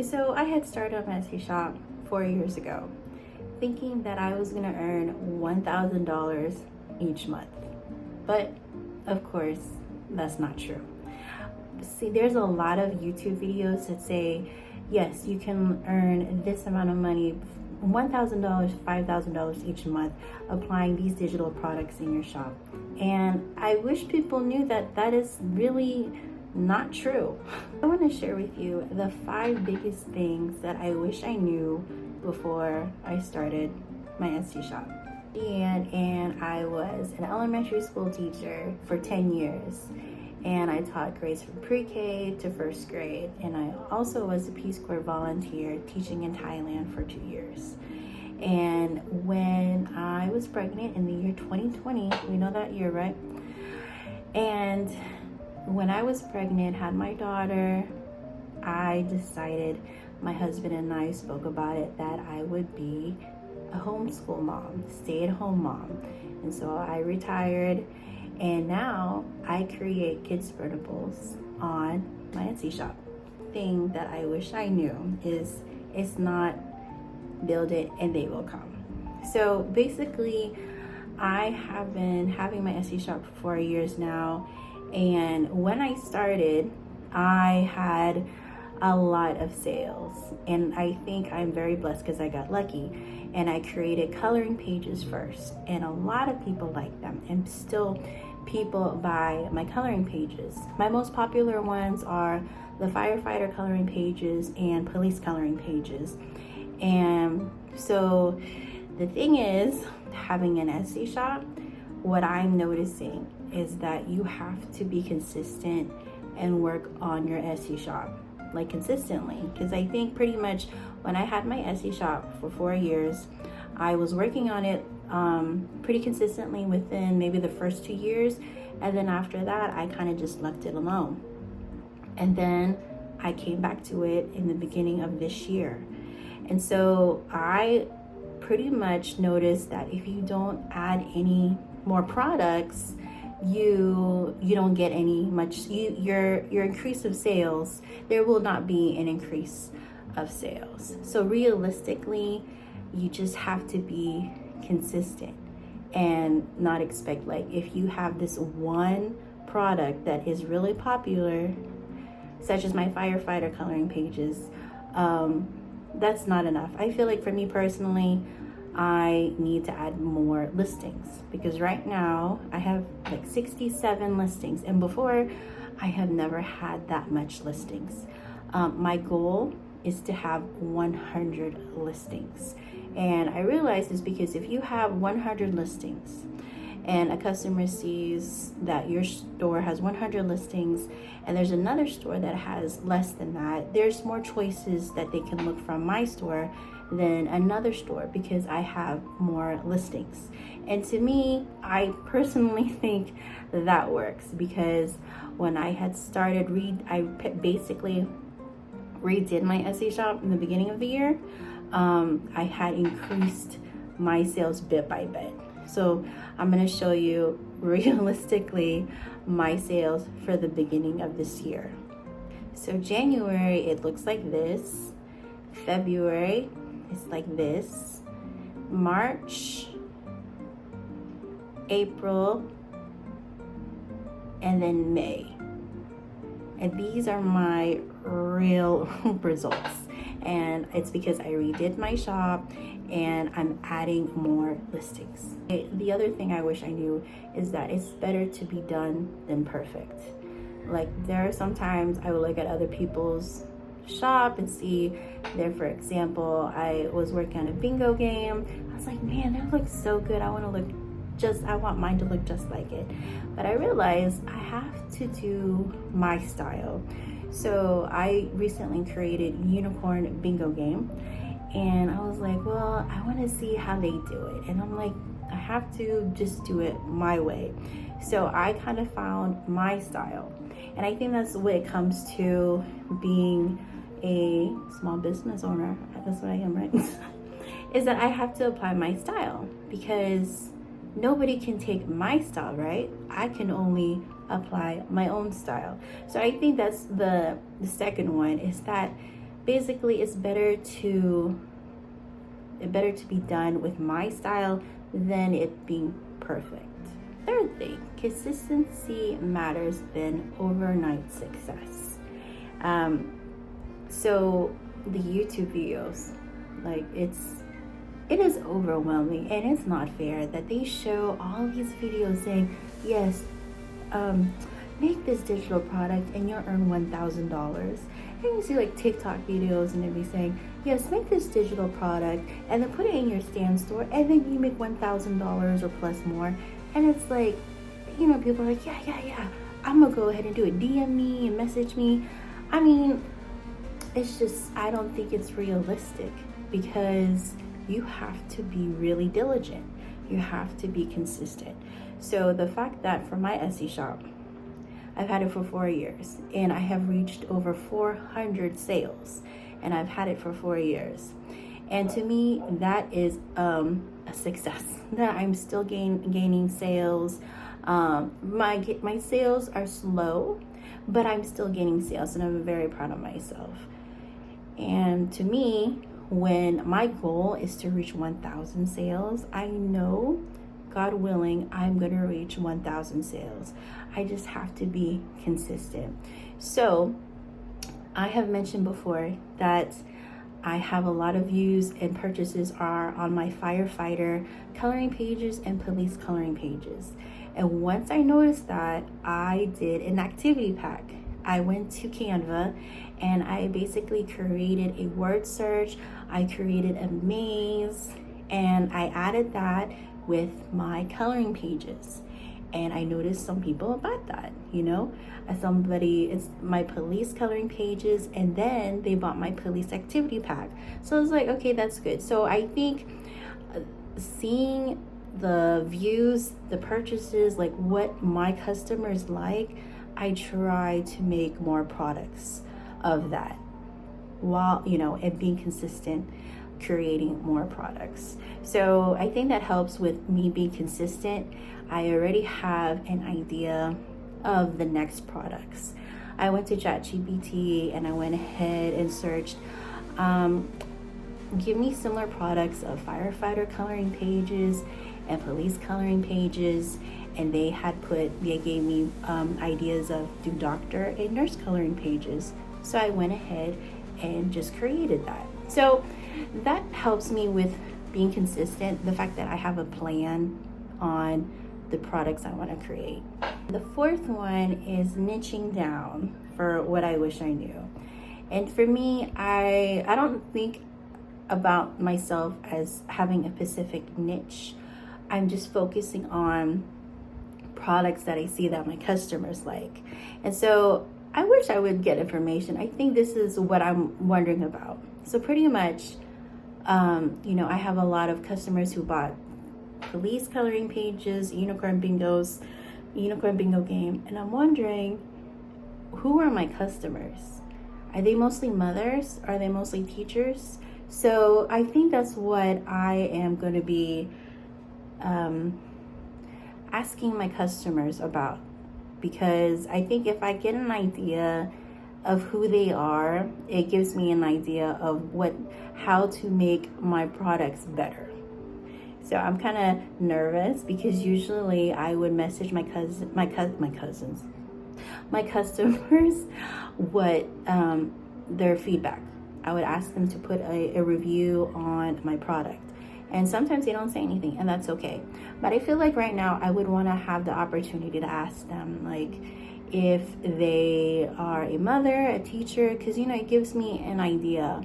So I had started my Etsy shop 4 years ago, thinking that I was gonna earn $1,000 each month. But of course, that's not true. See, there's a lot of YouTube videos that say, yes, you can earn this amount of money, $1,000, $5,000 each month, applying these digital products in your shop. And I wish people knew that that is really not true. I want to share with you the 5 biggest things that I wish I knew before I started my Etsy shop. And I was an elementary school teacher for 10 years. And I taught grades from pre-K to first grade. And I also was a Peace Corps volunteer teaching in Thailand for 2 years. And when I was pregnant in the year 2020, we know that year, right? And when I was pregnant, had my daughter, I decided, my husband and I spoke about it, that I would be a homeschool mom, stay-at-home mom. And so I retired, and now I create kids printables on my Etsy shop. Thing that I wish I knew is it's not build it and they will come. So basically, I have been having my Etsy shop for 4 years now, and when I started, I had a lot of sales, and I think I'm very blessed because I got lucky. And I created coloring pages first, and a lot of people like them, and still people buy my coloring pages. My most popular ones are the firefighter coloring pages and police coloring pages. And so the thing is, having an Etsy shop, what I'm noticing is that you have to be consistent and work on your Etsy shop, like consistently. Because I think pretty much when I had my Etsy shop for 4 years, I was working on it pretty consistently within maybe the first 2 years. And then after that, I kind of just left it alone. And then I came back to it in the beginning of this year. And so I pretty much noticed that if you don't add any more products, you don't get any much, your increase of sales, there will not be an increase of sales. So realistically, you just have to be consistent and not expect, like, if you have this one product that is really popular, such as my firefighter coloring pages, that's not enough. I feel like for me personally, I need to add more listings, because right now I have like 67 listings, and before I have never had that much listings. My goal is to have 100 listings, and I realize this because if you have 100 listings and a customer sees that your store has 100 listings and there's another store that has less than that, there's more choices that they can look from my store than another store because I have more listings. And to me, I personally think that works, because when I had started I basically redid my Etsy shop in the beginning of the year. I had increased my sales bit by bit. So I'm going to show you realistically my sales for the beginning of this year. So January, it looks like this. February, it's like this. March, April, and then May. And these are my real results. And it's because I redid my shop and I'm adding more listings. The other thing I wish I knew is that it's better to be done than perfect. Like, there are sometimes I will look at other people's shop and see there, for example, I was working on a bingo game. I was like, man, that looks so good. I want mine to look just like it. But I realized I have to do my style. So I recently created Unicorn Bingo Game, and I was like, well, I want to see how they do it. And I'm like, I have to just do it my way. So I kind of found my style. And I think that's what it comes to being a small business owner. That's what I am, right? Is that I have to apply my style, because nobody can take my style, right? I can only apply my own style. So I think that's the second one, is that basically it's better to be done with my style than it being perfect. Third thing, consistency matters than overnight success. So the YouTube videos, like it is overwhelming, and it's not fair that they show all these videos saying, yes, make this digital product and you'll earn $1,000. And you see like TikTok videos and they'll be saying, yes, make this digital product and then put it in your stand store and then you make $1,000 or plus more. And it's like, people are like, yeah, I'm gonna go ahead and do it. DM me and message me. I mean, it's just, I don't think it's realistic, because you have to be really diligent. You have to be consistent. So the fact that for my Etsy shop, I've had it for 4 years and I have reached over 400 sales, and I've had it for 4 years. And to me, that is a success, that I'm still gaining sales. My sales are slow, but I'm still gaining sales, and I'm very proud of myself. And to me, when my goal is to reach 1,000 sales, I know, God willing, I'm going to reach 1,000 sales. I just have to be consistent. So I have mentioned before that I have a lot of views and purchases are on my firefighter coloring pages and police coloring pages. And once I noticed that, I did an activity pack. I went to Canva and I basically created a word search. I created a maze and I added that with my coloring pages. And I noticed some people bought that, it's my police coloring pages, and then they bought my police activity pack. So I was like, okay, that's good. So I think seeing the views, the purchases, like what my customers like, I try to make more products of that while, and being consistent, creating more products. So I think that helps with me being consistent. I already have an idea of the next products. I went to ChatGPT and I went ahead and searched, give me similar products of firefighter coloring pages and police coloring pages. And they gave me ideas of do doctor and nurse coloring pages. So I went ahead and just created that. So that helps me with being consistent, the fact that I have a plan on the products I want to create. The fourth one is niching down for what I wish I knew. And for me, I don't think about myself as having a specific niche. I'm just focusing on products that I see that my customers like. And so I wish I would get information. I think this is what I'm wondering about. So pretty much, I have a lot of customers who bought police coloring pages, unicorn bingo game, and I'm wondering, who are my customers? Are they mostly mothers? Are they mostly teachers? So I think that's what I am going to be asking my customers about, because I think if I get an idea of who they are, it gives me an idea of how to make my products better. So I'm kind of nervous because usually I would message my customers what their feedback. I would ask them to put a review on my product. And sometimes they don't say anything, and that's okay. But I feel like right now I would want to have the opportunity to ask them, like, if they are a mother, a teacher, because, it gives me an idea.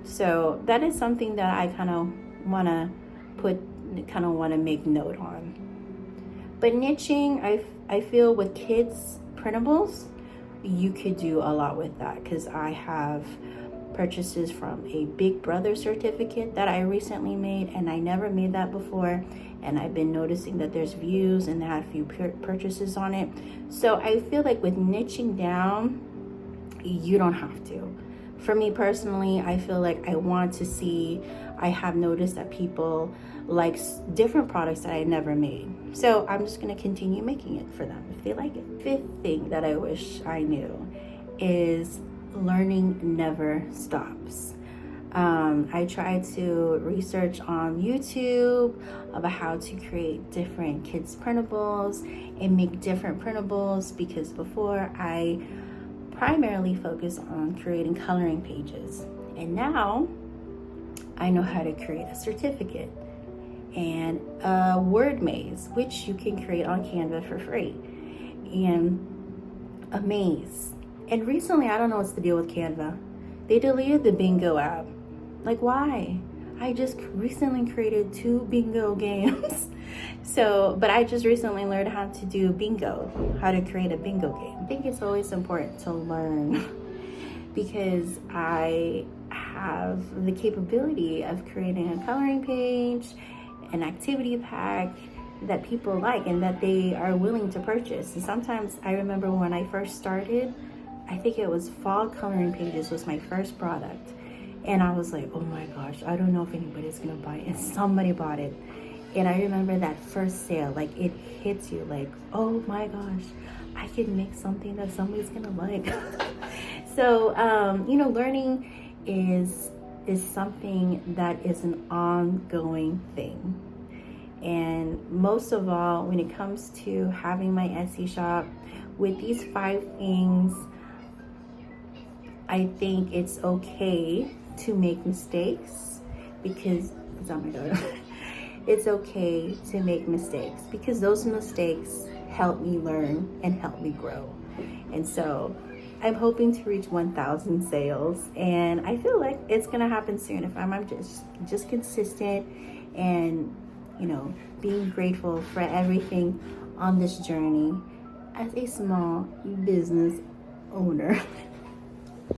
So that is something that I kind of want to make note on. But niching, I feel with kids printables, you could do a lot with that, because I have purchases from a Big Brother certificate that I recently made, and I never made that before, and I've been noticing that there's views and they had a few purchases on it. So I feel like with niching down, you don't have to. For me personally, I feel like I have noticed that people like different products that I never made. So I'm just going to continue making it for them if they like it. Fifth thing that I wish I knew is learning never stops. I try to research on YouTube about how to create different kids printables and make different printables, because before I primarily focused on creating coloring pages, and now I know how to create a certificate and a word maze, which you can create on Canva for free, and a maze. And recently, I don't know what's the deal with Canva. They deleted the bingo app. Like, why? I just recently created 2 bingo games. But I just recently learned how to do bingo, how to create a bingo game. I think it's always important to learn because I have the capability of creating a coloring page, an activity pack that people like and that they are willing to purchase. And sometimes I remember when I first started, I think it was fall coloring pages was my first product. And I was like, oh my gosh, I don't know if anybody's gonna buy it. And somebody bought it. And I remember that first sale, like it hits you like, oh my gosh, I can make something that somebody's gonna like. So, learning is something that is an ongoing thing. And most of all, when it comes to having my Etsy shop, with these 5 things, I think it's okay to make mistakes because it's on my daughter. It's okay to make mistakes because those mistakes help me learn and help me grow. And so I'm hoping to reach 1,000 sales, and I feel like it's gonna happen soon if I'm just consistent and being grateful for everything on this journey as a small business owner.